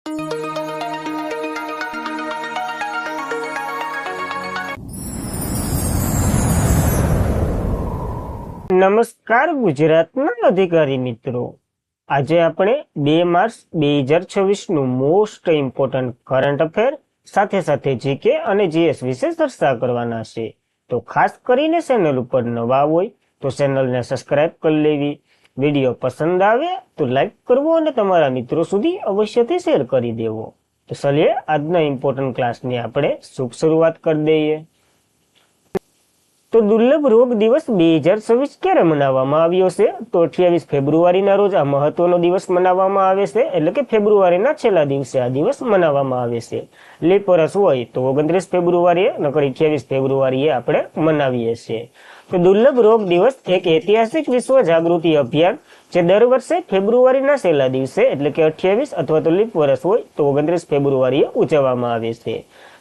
નમસ્કાર ગુજરાતના અધિકારી મિત્રો, આજે આપણે 2 માર્ચ 2026 નું મોસ્ટ ઇમ્પોર્ટન્ટ કરંટ અફેર સાથે સાથે જીકે અને જીએસ વિશે ચર્ચા કરવાના છે। તો ખાસ કરીને ચેનલ ઉપર નવા હોય તો ચેનલને સબસ્ક્રાઇબ કરી લેવી, વિડીયો પસંદ આવે તો લાઈક કરવો અને તમારા મિત્રો સુધી અવશ્યથી શેર કરી દેવો। તો ચલીએ આજના ઇમ્પોર્ટન્ટ ક્લાસની આપણે શુભ શરૂઆત કરી દઈએ। તો દુર્લભ રોગ દિવસ 2026 ક્યારે મનાવવામાં આવ્યો છે? તો 28 ફેબ્રુઆરીના રોજ આ મહત્વનો દિવસ મનાવવામાં આવે છે, એટલે કે ફેબ્રુઆરીના છેલ્લા દિવસે આ દિવસ મનાવવામાં આવે છે। લીપ વર્ષ હોય તો 29 ફેબ્રુઆરીએ, નકર 28 ફેબ્રુઆરીએ આપણે મનાવીએ છીએ। તો દુર્લભ રોગ દિવસ એક ઐતિહાસિક વિશ્વ જાગૃતિ અભિયાન જે દર વર્ષે ફેબ્રુઆરીના છેલ્લા દિવસે એટલે કે 28 અથવા તો લીપ વર્ષ હોય તો 29 ફેબ્રુઆરીએ ઉજવવામાં આવે છે।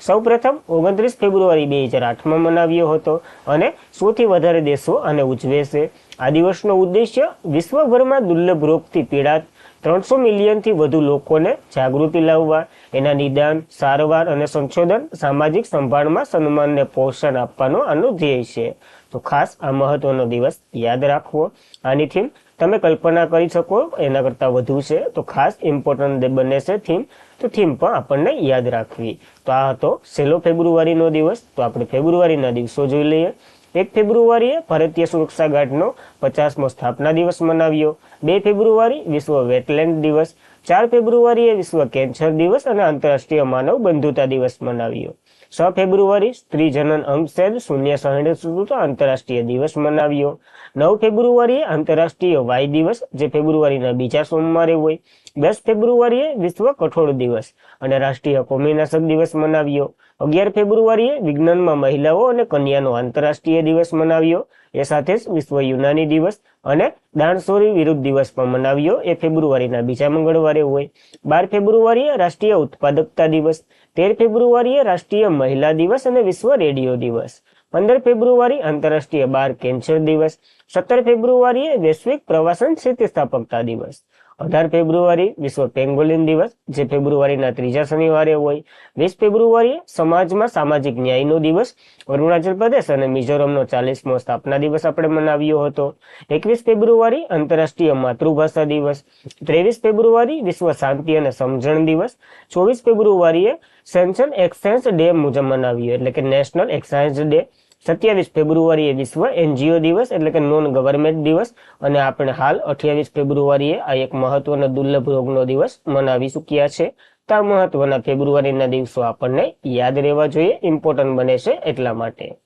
સૌપ્રથમ 29 ફેબ્રુઆરી 2008માં મનાવ્યો હતો અને સૌથી વધારે દેશો આને ઉજવે છે। આ દિવસનો ઉદ્દેશ્ય વિશ્વભરમાં દુર્લભ રોગથી પીડાત 300 મિલિયનથી વધુ લોકોને જાગૃતિ લાવવા, એના નિદાન, સારવાર અને સંશોધન, સામાજિક સંભાળમાં સન્માનને પ્રોત્સાહન આપવાનો આનો ધ્યેય છે। તો ખાસ આ મહત્વનો દિવસ યાદ રાખવો। આની થીમ તમે કલ્પના કરી શકો એના કરતાં વધુ છે, તો ખાસ ઇમ્પોર્ટન્ટ બને છે થીમ, તો થીમ પણ આપણને યાદ રાખવી। તો આ હતો 6 ફેબ્રુઆરીનો દિવસ। તો આપણે ફેબ્રુઆરીના દિવસો જોઈ લઈએ। 1 ફેબ્રુઆરીએ ભારતીય સુરક્ષા ગાર્ડનો 50મો સ્થાપના દિવસ મનાવ્યો। 2 ફેબ્રુઆરી વિશ્વ વેટલેન્ડ દિવસ। 4 ફેબ્રુઆરીએ વિશ્વ કેન્સર દિવસ અને આંતરરાષ્ટ્રીય માનવ બંધુતા દિવસ મનાવ્યો। 6 ફેબ્રુઆરી સ્ત્રી જનન અંગછેદ શૂન્ય સહિષ્ણુતા આંતરરાષ્ટ્રીય દિવસ મનાવ્યો। 9 ફેબ્રુઆરીએ આંતરરાષ્ટ્રીય વાય દિવસ જે ફેબ્રુઆરીના બીજા સોમવારે હોય। 10 ફેબ્રુઆરીએ વિશ્વ કઠોળ દિવસ અને રાષ્ટ્રીય કૃમિનાશક દિવસ મનાવ્યો। 11 ફેબ્રુઆરીએ વિજ્ઞાનમાં મહિલાઓ અને કન્યાનો આંતરરાષ્ટ્રીય દિવસ મનાવ્યો। એ સાથે જ વિશ્વ યુનાની દિવસ અને દાણચોરી વિરુદ્ધ દિવસ પણ મનાવ્યો। એ ફેબ્રુઆરીના બીજા મંગળવારે હોય। 12 ફેબ્રુઆરીએ રાષ્ટ્રીય ઉત્પાદકતા દિવસ। 13 ફેબ્રુઆરીએ રાષ્ટ્રીય મહિલા દિવસ અને વિશ્વ રેડિયો દિવસ। 15 ફેબ્રુઆરી આંતરરાષ્ટ્રીય બાળ કેન્સર દિવસ। 17 ફેબ્રુઆરીએ વૈશ્વિક પ્રવાસન સ્થિતિસ્થાપકતા દિવસ। 18 ફેબ્રુઆરી વિશ્વ પેંગોલિન દિવસ જે ફેબ્રુઆરીના ત્રીજા શનિવારે હોય। 20 ફેબ્રુઆરીએ સમાજમાં સામાજિક ન્યાયનો દિવસ। અરુણાચલ પ્રદેશ અને મિઝોરમનો 40મો સ્થાપના દિવસ આપણે મનાવ્યો હતો। 21 ફેબ્રુઆરી આંતરરાષ્ટ્રીય માતૃભાષા દિવસ। 23 ફેબ્રુઆરી વિશ્વ શાંતિ અને સમજણ દિવસ। 24 ફેબ્રુઆરીએ સેન્સન એક્સચેન્જ ડે મુજબ મનાવ્યો એટલે કે નેશનલ એક્સચેન્જ ડે। 27 ફેબ્રુઆરીએ વિશ્વ એનજીઓ દિવસ એટલે કે નોન ગવર્મેન્ટ દિવસ અને આપણે હાલ 28 ફેબ્રુઆરીએ આ એક મહત્વનો દુર્લભ રોગનો દિવસ મનાવી ચૂક્યા છે। તો આ મહત્વના ફેબ્રુઆરીના દિવસો આપણને યાદ રહેવા જોઈએ, ઇમ્પોર્ટન્ટ બને છે એટલા માટે।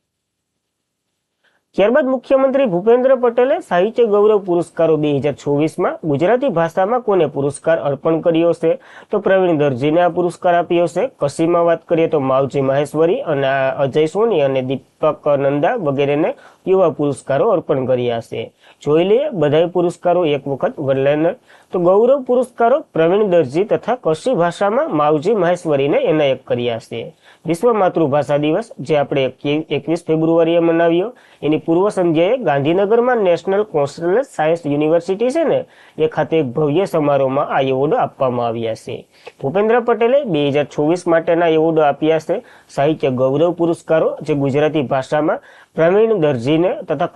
ત્યારબાદ મુખ્યમંત્રી ભૂપેન્દ્ર પટેલે સાહિત્ય ગૌરવ પુરસ્કારો 2024માં ગુજરાતી ભાષામાં કોને પુરસ્કાર અર્પણ કર્યો છે? તો પ્રવીણ દરજીને આ પુરસ્કાર આપ્યો છે। કચ્છીમાં વાત કરીએ તો માવજી મહેશ્વરી અને અજય સોની અને દીપક નંદા વગેરેને યુવા પુરસ્કારો અર્પણ કર્યા છે। જોઈ લઈએ બધાય પુરસ્કારો એક વખત વડલેને। તો ગૌરવ પુરસ્કારો પ્રવીણ દરજી તથા કચ્છી ભાષામાં માવજી મહેશ્વરીને એનાયત કર્યા છે। વિશ્વ માતૃભાષા દિવસ જે આપણે 21 ફેબ્રુઆરીએ મનાવ્યો, એની પૂર્વ સંધ્યાએ ગાંધીનગરમાં નેશનલ કોન્સ્ટલેશન સાયન્સ યુનિવર્સિટી છે ને એ ખાતે એક ભવ્ય સમારોહમાં આ એવોર્ડો આપવામાં આવ્યા છે। ભૂપેન્દ્ર પટેલે 2024 માટેના એવોર્ડો આપ્યા છે। સાહિત્ય ગૌરવ પુરસ્કારો જે ગુજરાતી ભાષામાં પ્રવીણ દરજીને તથા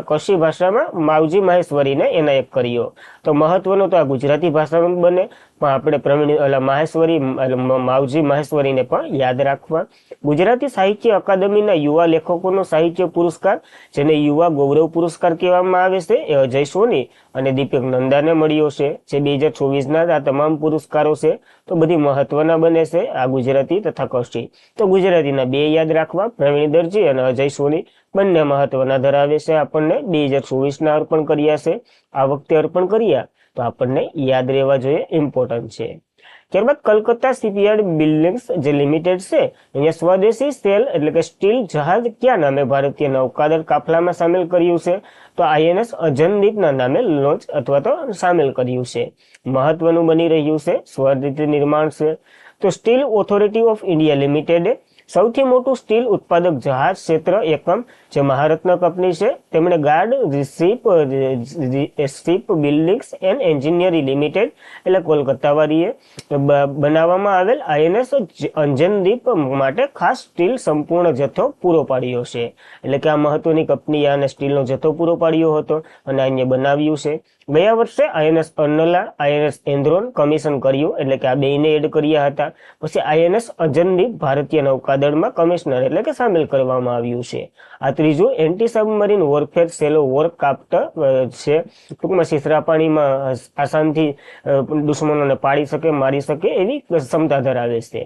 કચ્છી ભાષામાં માવજી મહેશ્વરીને એનાયત કર્યો। તો મહત્વનો તો આ ગુજરાતી ભાષામાં બને પણ આપણે માવજી મહેશ્વરીને પણ યાદ રાખવા। ગુજરાતી સાહિત્ય અકાદમીના યુવા લેખકોનો સાહિત્ય પુરસ્કાર જેને યુવા ગૌરવ પુરસ્કાર કહેવામાં આવે છે એ અજય સોની અને દીપક નંદાને મળ્યો છે જે 2024ના આ તમામ પુરસ્કારો છે। તો બધી મહત્વના બને છે આ ગુજરાતી તથા કચ્છી। તો ગુજરાતીના 2 યાદ રાખવા, પ્રવીણ દરજી અને અજય સોની બંને મહત્વના ધરાવે છે। આપણને 2024ના અર્પણ કર્યા છે, આ વખતે અર્પણ કર્યા તો આપણને યાદ રહેવા જોઈએ, ઇમ્પોર્ટન્ટ છે। ત્યારબાદ કલકત્તા શિપયાર્ડ બિલ્ડિંગ્સ જે લિમિટેડ છે અહીંયા સ્વદેશી સેલ એટલે કે સ્ટીલ જહાજ કયા નામે ભારતીય નૌકાદળ કાફલામાં સામેલ કર્યું છે? તો આઈએનએસ અજનદીપના નામે લોન્ચ અથવા તો સામેલ કર્યું છે। મહત્વનું બની રહ્યું છે સ્વદેશી નિર્માણ છે। તો સ્ટીલ ઓથોરિટી ઓફ ઇન્ડિયા લિમિટેડે સૌથી મોટું સ્ટીલ ઉત્પાદક જહાજ ક્ષેત્ર એકમ જે મહારત્ન કંપની છે, તેમણે guard ship buildings and engineering limited એટલે કોલકાતા વાળીએ બનાવવામાં આવેલ આઈએનએસ અંજનદીપ માટે ખાસ સ્ટીલ સંપૂર્ણ જથ્થો પૂરો પાડ્યો છે. એટલે કે આ મહત્વની કંપનીએ આને સ્ટીલનો જથ્થો પૂરો પાડ્યો હતો અને અહીંયા બનાવ્યું છે. ગયા વર્ષે આઈએનએસ અર્નલા, આઈએનએસ એન્દ્રોન કમિશન કર્યું, એટલે કે આ બેને એડ કર્યા હતા. પછી આઈએનએસ અંજનદીપ ભારતીય નૌકાદળમાં કમિશનર એટલે કે સામેલ કરવામાં આવ્યું છે. આ ત્રીજું એન્ટી સબમરીન વોરફેર સેલો વોરક્રાફ્ટ છે. ટૂંકમાં સીસરા પાણીમાં આસાનથી દુશ્મનોને પાડી શકે, મારી શકે એવી ક્ષમતા ધરાવે છે.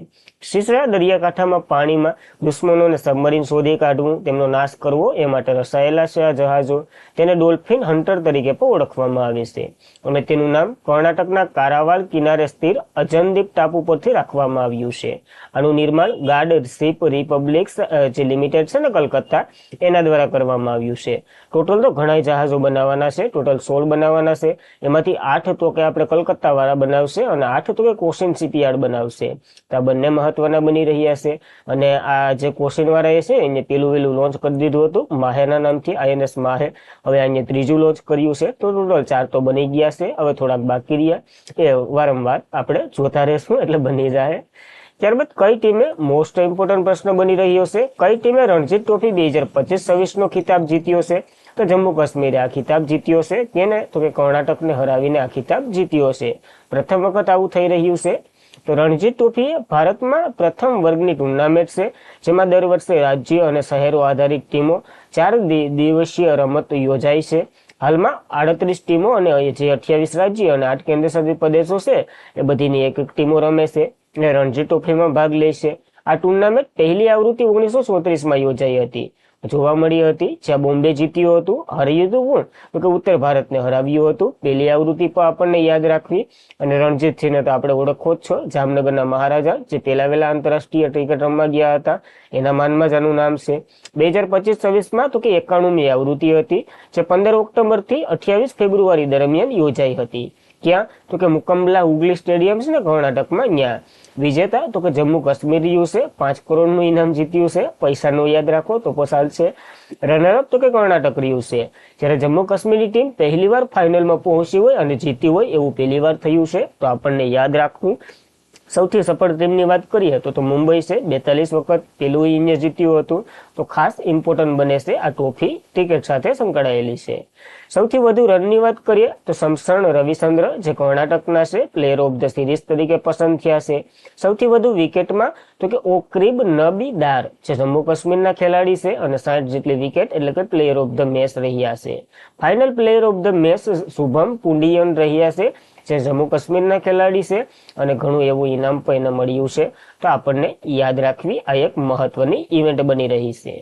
સીસરા દરિયાકાંઠામાં પાણીમાં દુશ્મનોને સબમરીન શોધી કાઢવું, તેમનો નાશ કરવો એ માટે રચાયેલા છે આ જહાજો. તેને ડોલ્ફિન હન્ટર તરીકે પણ ઓળખવામાં આવે છે અને તેનું નામ કર્ણાટકના કારાવાલ કિનારે સ્થિર અજનદીપ ટાપુ પરથી રાખવામાં આવ્યું છે. આનું નિર્માણ ગાર્ડ શિપ રિપબ્લિક્સ જે લિમિટેડ છે ને કલકત્તા, એના દ્વારા કરવામાં આવ્યું છે. ટોટલ તો ઘણા જહાજો બનાવવાના છે, ટોટલ 16 બનાવવાના છે. એમાંથી 8 તો કે આપણે કલકત્તા વાળા બનાવશે અને 8 તો કે કોશિન શિપયાર્ડ બનાવશે. તો આ બંને મહત્વના બની રહ્યા છે. અને આ જે કોશિન વાળા છે એને પેલું લોન્ચ કરી દીધું હતું માહેના નામથી, આઈએનએસ માહે. હવે અહીંયા ત્રીજું લોન્ચ કર્યું છે. તો ટોટલ 4 તો બની ગયા છે. હવે થોડાક બાકી રહ્યા, એ વારંવાર આપણે જોતા રહેશું એટલે બની જાય. ત્યારબાદ કઈ ટીમે મોસ્ટ ઇમ્પોર્ટન્ટ પ્રશ્ન બની રહ્યો છે, કઈ ટીમે રણજી ટ્રોફી 2025-26 નો ખિતાબ જીત્યો છે? તો જમ્મુ કાશ્મીરે આ ખિતાબ જીત્યો છે. કેને? તો કે કર્ણાટકને હરાવીને આ ખિતાબ જીત્યો છે. પ્રથમ વખત આવું થઈ રહ્યું છે. તો રણજી ટ્રોફી એ ભારતમાં પ્રથમ વર્ગની ટુર્નામેન્ટ છે, જેમાં દર વર્ષે રાજ્ય અને શહેરો આધારિત ટીમો 4 દિવસીય રમત યોજાય છે. હાલમાં 38 ટીમો અને જે 28 રાજ્ય અને 8 કેન્દ્રશાસિત પ્રદેશો છે એ બધીની એક ટીમો રમે છે અને રણજી ટ્રોફીમાં ભાગ લે છે. આ ટુર્નામેન્ટ પહેલી આવૃત્તિ 1934માં યોજાઈ હતી, જોવા મળી હતી, જ્યાં બોમ્બે જીત્યું હતું. હાર્યું હતું કોણ? તો કે ઉત્તર ભારતને હરાવ્યું હતું. પહેલી આવૃત્તિ પણ આપણને યાદ રાખવી. અને રણજીતસિંહને તો આપણે ઓળખો જ છો, જામનગરના મહારાજા, જે પહેલા વહેલા આંતરરાષ્ટ્રીય ક્રિકેટ રમવા ગયા હતા, એના માનમાં જ આનું નામ છે. 2025-26માં તો કે 91મી આવૃત્તિ હતી, જે 15 ઓક્ટોબર થી 28 ફેબ્રુઆરી દરમિયાન યોજાઈ હતી. ક્યાં? તો કે મુકમ્બલા હુગલી સ્ટેડિયમ છે ને કર્ણાટકમાં, ત્યાં. વિજેતા તો કે જમ્મુ કાશ્મીર રહ્યું છે, 5 કરોડનું ઇનામ જીત્યું છે. પૈસા નો યાદ રાખો તો પણ ચાલશે. રનરઅપ તો કે કર્ણાટક રહ્યું છે. જ્યારે જમ્મુ કાશ્મીરની ટીમ પહેલીવાર ફાઇનલમાં પહોંચી હોય અને જીતી હોય એવું પહેલીવાર થયું છે, તો આપણને યાદ રાખવું. સૌથી સફળ ટીમની વાત કરીએ તો મુંબઈ છે, 42 વખત પેલું ઇનિંગ જીત્યું હતું. તો ખાસ ઇમ્પોર્ટન્ટ બને છે આ ટ્રોફી, ક્રિકેટ સાથે સંકળાયેલી છે. સૌથી વધુ રનની વાત કરીએ તો સમસણ રવિચંદ્ર, જે કર્ણાટકના છે, પ્લેયર ઓફ ધ સિરીઝ તરીકે પસંદ થયા છે. સૌથી વધુ વિકેટમાં તો કે ઓક્રીબ નબી દાર, જે જમ્મુ કાશ્મીરના ખેલાડી છે અને 60 જેટલી વિકેટ એટલે કે પ્લેયર ઓફ ધ મેચ રહ્યા છે. Final player of the match Shubham Pundiyan રહ્યા છે, જે જમ્મુ કાશ્મીરના ખેલાડી છે અને ઘણું એવું ઇનામ પણ એને મળ્યું છે. તો આપણને યાદ રાખવી આ એક મહત્વની ઇવેન્ટ બની રહી છે.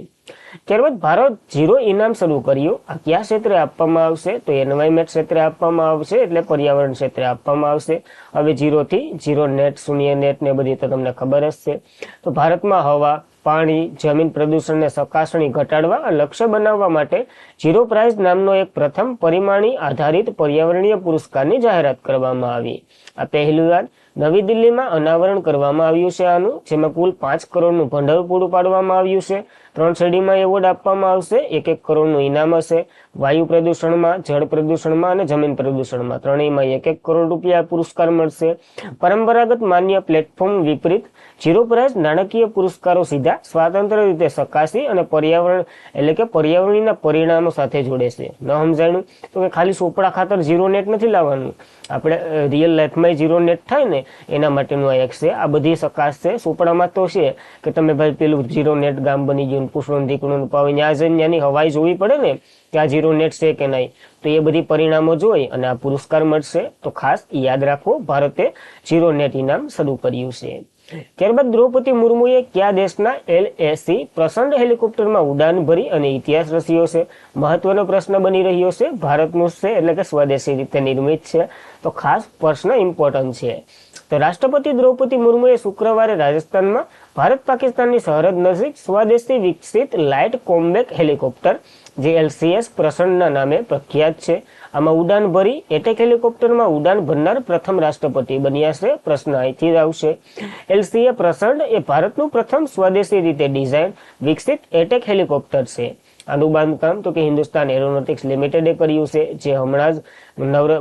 ત્યારબાદ ભારત 0 ઇનામ શરૂ કર્યું. આ કયા ક્ષેત્રે આપવામાં આવશે? તો એન્વાયરમેન્ટ ક્ષેત્રે આપવામાં આવશે, એટલે પર્યાવરણ ક્ષેત્રે આપવામાં આવશે. હવે 0 થી 0 નેટ, શૂન્ય નેટ ને બધી તો તમને ખબર જ છે. તો ભારતમાં હવા, પાણી, જમીન પ્રદૂષણને ચકાસણી ઘટાડવા લક્ષ્ય બનાવવા માટે 0 પ્રાઇઝ નામનો એક પ્રથમ પરિમાણી આધારિત પર્યાવરણીય પુરસ્કારની જાહેરાત કરવામાં આવી. આ પહેલીવાર નવી દિલ્હીમાં અનાવરણ કરવામાં આવ્યું છે આનું, જેમાં કુલ 5 કરોડનું ભંડોળ પૂરું પાડવામાં આવ્યું છે. 3 શ્રેણીમાં એવોર્ડ આપવામાં આવશે. 1-1 કરોડનું ઇનામ હશે. વાયુ પ્રદૂષણમાં, જળ પ્રદૂષણમાં અને જમીન પ્રદૂષણમાં ત્રણેયમાં 1-1 કરોડ રૂપિયા પુરસ્કાર મળશે. પરંપરાગત માન્ય પ્લેટફોર્મ વિપરીત 0 પ્રાઇઝ નાણાકીય પુરસ્કારો સીધા સ્વતંત્ર રીતે ચકાસી અને પર્યાવરણ એટલે કે પર્યાવરણીય પરિણામો સાથે જોડે છે. ન સમજાણું તો કે ખાલી ચોપડા ખાતર 0 નેટ નથી લાવવાનું, આપણે રિયલ લાઈફમાં 0 નેટ થાય ને એના માટેનું આ એક છે. આ બધી ચકાસ છે. ચોપડામાં તો છે કે તમે ભાઈ પેલું 0 નેટ ગામ બની ગયું, પુષ્પનું દીકણું પાવી, ત્યાં જઈને ત્યાંની હવાઈ જોવી પડે ને કે આ 0 નેટ છે કે નહીં. તો એ બધી પરિણામો જોઈ અને આ પુરસ્કાર મળશે. તો ખાસ યાદ રાખો, ભારતે 0 નેટ ઇનામ શરૂ કર્યું છે. ત્યારબાદ દ્રૌપદી મુર્મુએ કયા દેશના LAC પ્રચંડ હેલિકોપ્ટરમાં ઉડાન ભરી અને ઇતિહાસ રચ્યો છે? મહત્વનો પ્રશ્ન બની રહ્યો છે. ભારતનું છે એટલે કે સ્વદેશી રીતે નિર્મિત છે. તો ખાસ પ્રશ્ન ઇમ્પોર્ટન્ટ છે. તો રાષ્ટ્રપતિ દ્રૌપદી મુર્મુએ શુક્રવારે રાજસ્થાનમાં ભારત પાકિસ્તાનની સરહદ નજીક સ્વદેશી વિકસિત લાઇટ કોમ્બેટ હેલિકોપ્ટર જે LCS પ્રચંડના નામે પ્રખ્યાત છે, આમાં ઉડાન ભરી એટેક હેલિકોપ્ટરમાં ઉડાન ભરનાર પ્રથમ રાષ્ટ્રપતિ બન્યા છે? પ્રશ્ન અહીંથી જ આવશે. LCA પ્રસંડ એ ભારતનું પ્રથમ સ્વદેશી રીતે ડિઝાઇન વિકસિત એટેક હેલિકોપ્ટર છે. આનું બાંધકામ તો કે હિન્દુસ્તાન એરોનોટિક્સ લિમિટેડે કર્યું છે, જે હમણાં જ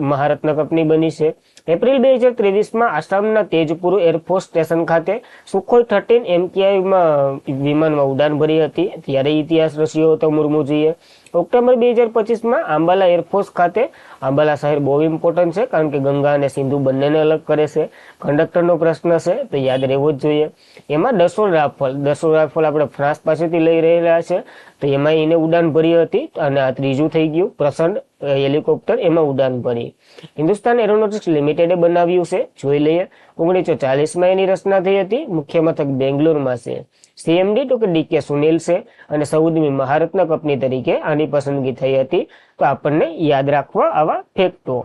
મહારત્ન કંપની બની છે. એપ્રિલ 2023માં આસામના તેજપુર એરફોર્સ સ્ટેશન ખાતે સુખોઈ 13 MKI વિમાનમાં ઉડાન ભરી હતી, ત્યારે ઇતિહાસ રચ્યો હતો મુર્મુજીએ. ઓક્ટોબર 2025માં આંબાલા એરફોર્સ ખાતે, આંબાલા શહેર બહુ ઇમ્પોર્ટન્ટ છે કારણ કે ગંગા અને સિંધુ બંનેને અલગ કરે છે. કંડક્ટરનો પ્રશ્ન છે તો યાદ રહેવો જ જોઈએ. એમાં દસોલ રાફેલ આપણે ફ્રાન્સ પાસેથી લઈ રહેલા છે, તો એમાં એને ઉડાન ભરી હતી અને આ ત્રીજું થઈ ગયું પ્રસંડ હેલિકોપ્ટર, એમાં ઉડાન ભરી. હિન્દુસ્તાન એરોનોટિક્સ લિમિટેડે બનાવ્યું છે. જોઈ લઈએ. 1940માં એની રચના થઈ હતી. મુખ્ય મથક બેંગ્લોરમાં છે. CMD તો કે DK સુનિલ છે અને 14મી મહારત્ન કંપની તરીકે આની પસંદગી થઈ હતી. તો આપણને યાદ રાખવા આવા ફેક્ટો.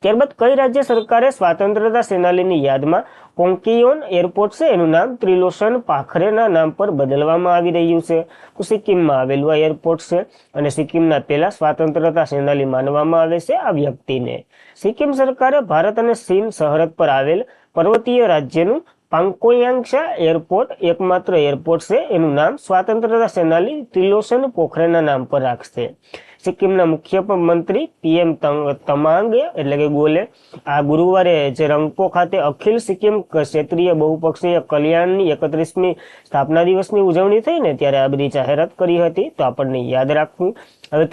ત્યારબાદ કઈ રાજ્ય સરકારે સ્વાતંત્રતા સેનાનીની યાદમાં પોંકિયોન એરપોર્ટ છે એનું નામ ત્રિલોચન પાખરેના નામ પર બદલવામાં આવી રહ્યું છે? તો સિક્કિમમાં આવેલું આ એરપોર્ટ છે અને સિક્કિમના પહેલા સ્વાતંત્રતા સેનાની માનવામાં આવે છે આ વ્યક્તિને. સિક્કિમ સરકારે ભારત અને ચીન સરહદ પર આવેલ પર્વતીય રાજ્યનું પાંકોયાંગશા એરપોર્ટ એકમાત્ર એરપોર્ટ છે એનું નામ સ્વાતંત્રતા સેનાની ત્રિલોચન પોખરેના નામ પર રાખશે. સિક્કિમના મુખ્ય મંત્રી PM તમાંગે એટલે કે ગોલે આ ગુરુવારે જે રંગપો ખાતે અખિલ સિક્કિમ ક્ષેત્રીય બહુપક્ષીય કલ્યાણની 31મી સ્થાપના દિવસની ઉજવણી થઈ ને ત્યારે આ બધી જાહેરાત કરી હતી. તો આપણને યાદ રાખવું. હવે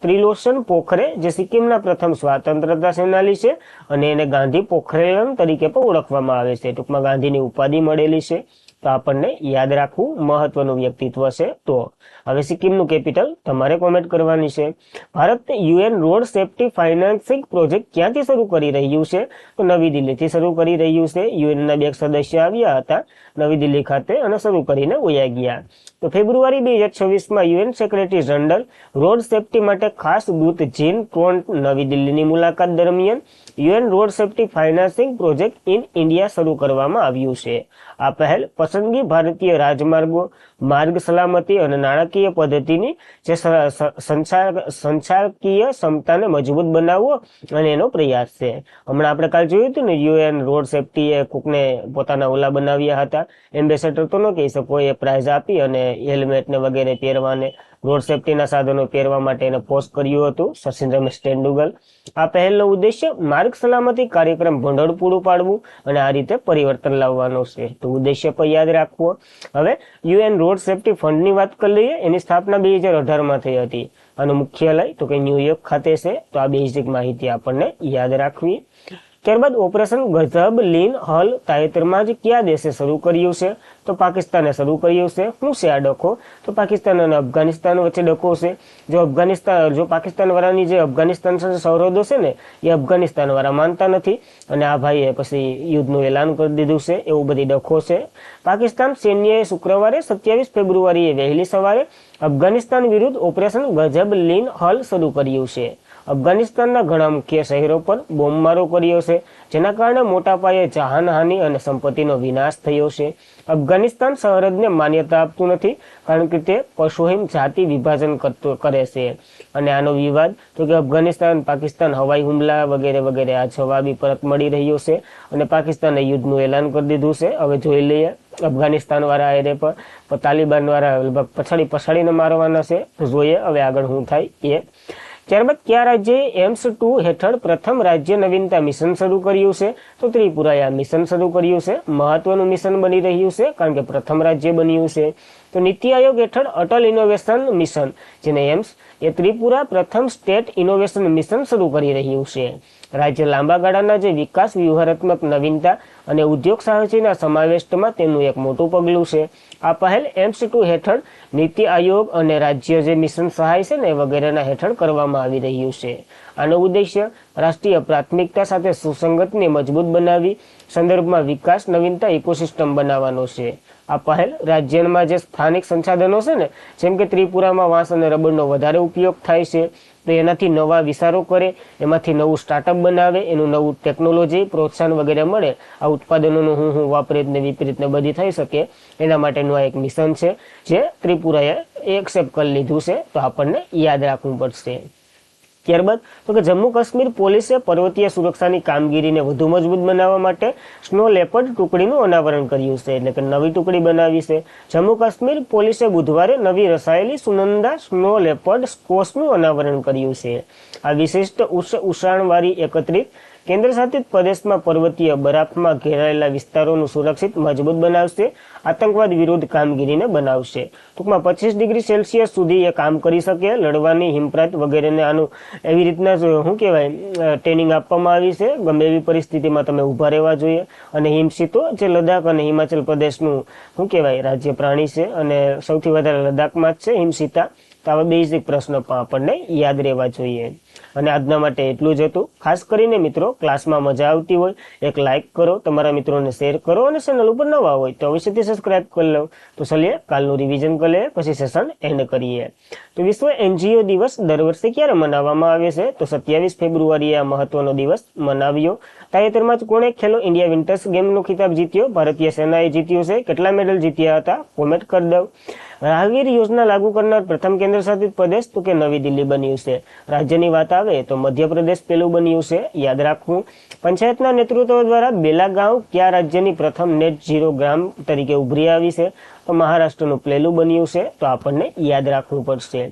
ત્રિલોચન પોખરે જે સિક્કિમના પ્રથમ સ્વાતંત્રતા સેનાની છે અને એને ગાંધી પોખરેલ તરીકે પણ ઓળખવામાં આવે છે. ટૂંકમાં ગાંધીની ઉપાધિ મળેલી છે. તો આપણને યાદ રાખવું મહત્વનું વ્યક્તિત્વ છે. તો હવે સિક્કિમનું કેપિટલ તમારે કોમેન્ટ કરવાની છે. Bharat UN road safety financing project ક્યાંથી શરૂ કરી રહ્યું છે? તો નવી દિલ્હીથી શરૂ કરી રહ્યું છે. યુએનના 2 સદસ્ય આવ્યા હતા નવી દિલ્હી ખાતે અને શરૂ કરીને વયા ગયા. તો ફેબ્રુઆરી 2026માં UN secretary general road safety માટે ખાસ દૂત જીન ટ્રોન્ટ નવી દિલ્હીની મુલાકાત દરમિયાન UN road safety financing project in India શરૂ કરવામાં આવ્યું છે. આ પહેલ પસંદગી ભારતીય રાજમાર્ગો, માર્ગ સલામતી અને નાણાકીય પદ્ધતિની જે સંચાલકીય ક્ષમતાને મજબૂત બનાવવો અને એનો પ્રયાસ છે. હમણાં આપણે કાલ જોયું હતું ને, UN રોડ સેફ્ટીએ કોકને પોતાના ઓલા બનાવ્યા હતા, એમ્બેસેડર તો ન કહી શકો, એ પ્રાઇઝ આપી અને હેલ્મેટ ને વગેરે પહેરવાને, રોડ સેફ્ટીના સાધનો પહેરવા માટે એને પોસ્ટ કર્યું હતું સચિન રમેશ તેંડુલકર. આ પહેલનો ઉદ્દેશ્ય માર્ગ સલામતી કાર્યક્રમ ભંડોળ પૂરું પાડવું અને આ રીતે પરિવર્તન લાવવાનો છે. તો ઉદ્દેશ્ય પણ યાદ રાખવો. હવે UN રોડ સેફ્ટી ફંડની વાત કરી લઈએ. એની સ્થાપના 2018માં થઈ હતી. આનું મુખ્યાલય તો કે ન્યુયોર્ક ખાતે છે. તો આ બેઝિક માહિતી આપણને યાદ રાખવી. ત્યારબાદ ઓપરેશન ગઝબ લીન હલ તાજેતરમાં જ કયા દેશે શરૂ કર્યું છે? તો પાકિસ્તાને શરૂ કર્યું છે. શું છે આ ડખો? તો પાકિસ્તાન અને અફઘાનિસ્તાન વચ્ચે ડખો છે. જો પાકિસ્તાન વાળાની જે અફઘાનિસ્તાન સાથે સરહદો છે ને, એ અફઘાનિસ્તાન વાળા માનતા નથી અને આ ભાઈએ પછી યુદ્ધનું એલાન કરી દીધું છે. એવું બધી ડખો છે. પાકિસ્તાન સૈન્યએ શુક્રવારે 27 ફેબ્રુઆરીએ વહેલી સવારે અફઘાનિસ્તાન વિરુદ્ધ ઓપરેશન ગઝબ લીન હલ શરૂ કર્યું છે. અફઘાનિસ્તાનના ઘણા મુખ્ય શહેરો પર બોમ્બમારો કર્યો છે, જેના કારણે મોટા પાયે જાનહાનિ અને સંપત્તિનો વિનાશ થયો છે. અફઘાનિસ્તાન સરહદને માન્યતા આપતું નથી કારણ કે તે પશોહિમ જાતિ વિભાજન કરે છે અને આનો વિવાદ તો કે અફઘાનિસ્તાન પાકિસ્તાન હવાઈ હુમલા વગેરે વગેરે આ જવાબી પરત મળી રહ્યો છે અને પાકિસ્તાને યુદ્ધનું એલાન કરી દીધું છે. હવે જોઈ લઈએ અફઘાનિસ્તાન વાળા એને પર તાલિબાન વાળા લગભગ પછાડીને મારવાના છે. તો જોઈએ હવે આગળ શું થાય એ. ત્યારબાદ કયા રાજ્યએ એમ્સ-2 હેઠળ પ્રથમ રાજ્ય નવીનતા મિશન શરૂ કર્યું છે? તો ત્રિપુરાએ આ મિશન શરૂ કર્યું છે. મહત્વનું મિશન બની રહ્યું છે કારણ કે પ્રથમ રાજ્ય બન્યું છે. તો નીતિ આયોગ હેઠળ અટલ ઇનોવેશન મિશન જેને એમ્સ એ ત્રિપુરા પ્રથમ સ્ટેટ ઇનોવેશન મિશન શરૂ કરી રહ્યું છે. રાજ્ય લાંબા ગાળાના જે વિકાસ વ્યૂહાત્મક નવીનતા અને ઉદ્યોગ સાહસિકના સમાવેશમાં તેનું એક મોટું પગલું છે. આ પહેલ એમ્સ-2 હેઠળ નીતિ આયોગ અને રાજ્ય જે મિશન સહાય છે ને વગેરેના હેઠળ કરવામાં આવી રહ્યું છે. આનો ઉદ્દેશ્ય રાષ્ટ્રીય પ્રાથમિકતા સાથે સુસંગતને મજબૂત બનાવી સંદર્ભમાં વિકાસ નવીનતા ઇકોસિસ્ટમ બનાવવાનો છે. આ પહેલ રાજ્યમાં જે સ્થાનિક સંસાધનો છે ને, જેમ કે ત્રિપુરામાં વાંસ અને રબરનો વધારે ઉપયોગ થાય છે, તો એનાથી નવા વિચારો કરે, એમાંથી નવું સ્ટાર્ટઅપ બનાવે, એનું નવું ટેકનોલોજી પ્રોત્સાહન વગેરે મળે, આ ઉત્પાદનોનું હું વાપરીત ને વિપરીત ને બધી થઈ શકે, એના માટેનું આ એક મિશન છે જે ત્રિપુરાએ એક્સેપ્ટ કરી લીધું છે. તો આપણને યાદ રાખવું પડશે. ત્યારબાદ તો કે જમ્મુ કાશ્મીર પોલીસે પર્વતીય સુરક્ષાની કામગીરીને વધુ મજબૂત બનાવવા માટે સ્નો લેપર્ડ ટુકડીનું અનાવરણ કર્યું છે, એટલે કે નવી ટુકડી બનાવી છે. જમ્મુ કાશ્મીર પોલીસે બુધવારે નવી રચાયેલી સુનંદા સ્નો લેપર્ડ સ્કોસનું અનાવરણ કર્યું છે. આ વિશિષ્ટ ઉષાણવાળી એકત્રિત કેન્દ્ર શાસિત પ્રદેશમાં પર્વતીય બરફમાં ઘેરાયેલા વિસ્તારોનું સુરક્ષિત મજબૂત બનાવશે, આતંકવાદ વિરુદ્ધ કામગીરીને બનાવશે. ટૂંકમાં 25 ડિગ્રી સેલ્સિયસ સુધી એ કામ કરી શકે, લડવાની હિમપ્રત વગેરેને આનું એવી રીતના શું કહેવાય ટ્રેનિંગ આપવામાં આવી છે. ગમે એવી પરિસ્થિતિમાં તમે ઊભા રહેવા જોઈએ. અને હિમશીતો જે લદ્દાખ અને હિમાચલ પ્રદેશનું શું કહેવાય રાજ્ય પ્રાણી છે અને સૌથી વધારે લદ્દાખમાં જ છે હિમશીતા. તો આવા બેઝિક પ્રશ્નો પણ આપણને યાદ રહેવા જોઈએ. અને આજના માટે એટલું જ હતું. ખાસ કરીને મિત્રો ક્લાસમાં મજા આવતી હોય એક લાઇક કરો, તમારા મિત્રોને શેર કરો અને ચેનલ ઉપર નવા હોય તો અવશ્યથી સબસ્ક્રાઇબ કરી લો. તો ચલીએ કાલનું રિવિઝન કરી લઈએ, પછી સેશન એન્ડ કરીએ. તો વિશ્વ એનજીઓ દિવસ દર વર્ષે ક્યારે મનાવવામાં આવે છે? તો 27 ફેબ્રુઆરીએ આ મહત્વનો દિવસ મનાવ્યો. તાજેતરમાં જ કોણે ખેલો ઇન્ડિયા વિન્ટર્સ ગેમનો ખિતાબ જીત્યો? ભારતીય સેનાએ જીત્યું છે. કેટલા મેડલ જીત્યા હતા? કોમેન્ટ કરી દો. રાહગીર યોજના લાગુ કરનાર પ્રથમ કેન્દ્ર શાસિત પ્રદેશ તો કે નવી દિલ્હી બન્યું છે. રાજ્યની વાત આવે તો મધ્યપ્રદેશ પેલું બન્યું છે, યાદ રાખવું. પંચાયતના નેતૃત્વ દ્વારા બેલાગાંવ કયા રાજ્યની પ્રથમ નેટ ઝીરો ગ્રામ તરીકે ઉભરી આવી છે? તો મહારાષ્ટ્રનું પહેલું બન્યું છે. તો આપણને યાદ રાખવું પડશે.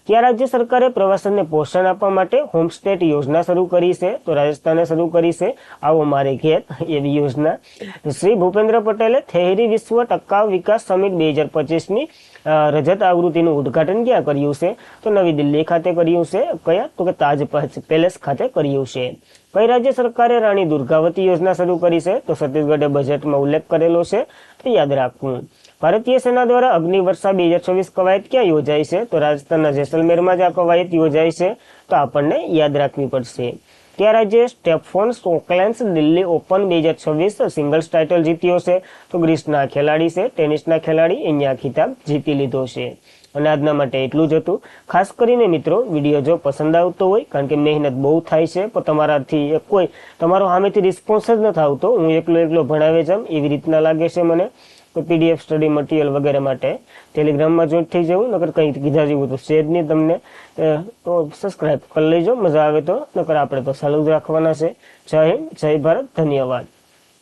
કયા રાજ્ય સરકારે પ્રવાસનને પ્રોત્સાહન આપવા માટે હોમસ્ટે યોજના શરૂ કરી છે? તો રાજસ્થાને શરૂ કરી છે. આવો મારે ઘેર એવી યોજના. શ્રી ભૂપેન્દ્ર પટેલે થેહરી વિશ્વ ટકાઉ વિકાસ સમિટ 2025ની રજત આવૃત્તિનું ઉદ્ઘાટન ક્યાં કર્યું છે? તો નવી દિલ્હી ખાતે કર્યું છે. કયા? તો કે તાજ પેલેસ ખાતે કર્યું છે. કઈ રાજ્ય સરકારે રાણી દુર્ગાવતી યોજના શરૂ કરી છે? તો છત્તીસગઢે બજેટમાં ઉલ્લેખ કરેલો છે. તો યાદ રાખવું. ભારતીય સેના દ્વારા અગ્નિવર્ષા 2024 કવાયત ક્યાં યોજાય છે? તો રાજસ્થાનના જેસલમેરમાં જ આ કવાયત યોજાય છે. તો આપણને યાદ રાખવી પડશે. કયા રાજ્યે સ્ટેફોન સોકલેન્સ દિલ્હી ઓપન 2026 સિંગલ્સ ટાઇટલ જીત્યો છે? તો ગ્રીસના ખેલાડી છે, ટેનિસના ખેલાડી અહીંયા ખિતાબ જીતી લીધો છે. અને આજના માટે એટલું જ હતું. ખાસ કરીને મિત્રો વિડીયો જો પસંદ આવતો હોય, કારણ કે મહેનત બહુ થાય છે પણ તમારાથી કોઈ તમારો સામેથી રિસ્પોન્સ જ નથી આવતો, હું એકલો ભણાવે જામ એવી રીતના લાગે છે મને. તો પીડીએફ સ્ટડી મટીરિયલ વગેરે માટે ટેલિગ્રામમાં જોઈન્ટ થઈ જવું, નકર કંઈ કીધા જેવું તો છે જ નહીં તમને. તો સબસ્ક્રાઈબ કરી લેજો, મજા આવે તો. નકર આપણે તો ચાલુ જ રાખવાના છે. જય હિન્દ, જય ભારત, ધન્યવાદ.